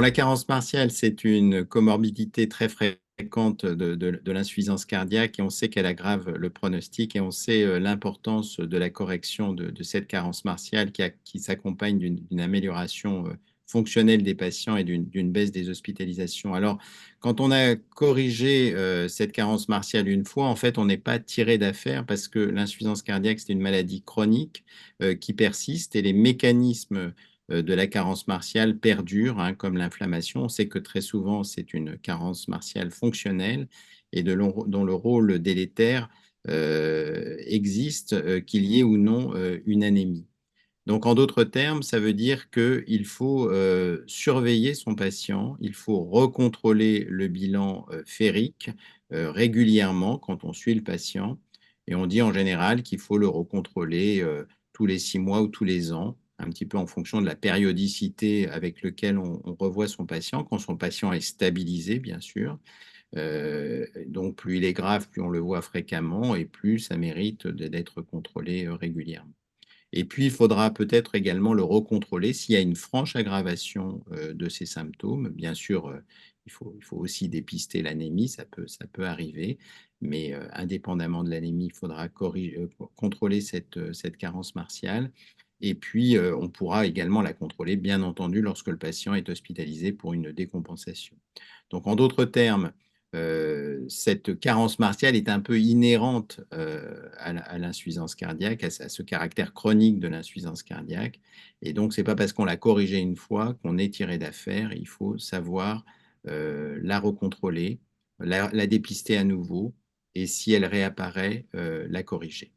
la carence martiale, c'est une comorbidité très fréquente de l'insuffisance cardiaque et on sait qu'elle aggrave le pronostic et on sait l'importance de la correction de cette carence martiale qui s'accompagne d'une amélioration fonctionnelle des patients et d'une baisse des hospitalisations. Alors, quand on a corrigé cette carence martiale une fois, en fait, on n'est pas tiré d'affaire parce que l'insuffisance cardiaque, c'est une maladie chronique qui persiste et les mécanismes de la carence martiale perdure, hein, comme l'inflammation. On sait que très souvent, c'est une carence martiale fonctionnelle et dont le rôle délétère existe, qu'il y ait ou non une anémie. Donc, en d'autres termes, ça veut dire qu'il faut surveiller son patient, il faut recontrôler le bilan ferrique régulièrement quand on suit le patient. Et on dit en général qu'il faut le recontrôler tous les 6 mois ou tous les ans, un petit peu en fonction de la périodicité avec laquelle on revoit son patient, quand son patient est stabilisé, bien sûr. Donc, plus il est grave, plus on le voit fréquemment et plus ça mérite d'être contrôlé régulièrement. Et puis, il faudra peut-être également le recontrôler s'il y a une franche aggravation de ces symptômes. Bien sûr, il faut aussi dépister l'anémie, ça peut arriver, mais indépendamment de l'anémie, il faudra contrôler cette carence martiale. Et puis, on pourra également la contrôler, bien entendu, lorsque le patient est hospitalisé pour une décompensation. Donc, en d'autres termes, cette carence martiale est un peu inhérente à l'insuffisance cardiaque, à ce caractère chronique de l'insuffisance cardiaque. Et donc, ce n'est pas parce qu'on l'a corrigée une fois qu'on est tiré d'affaire. Il faut savoir la recontrôler, la dépister à nouveau, et si elle réapparaît, la corriger.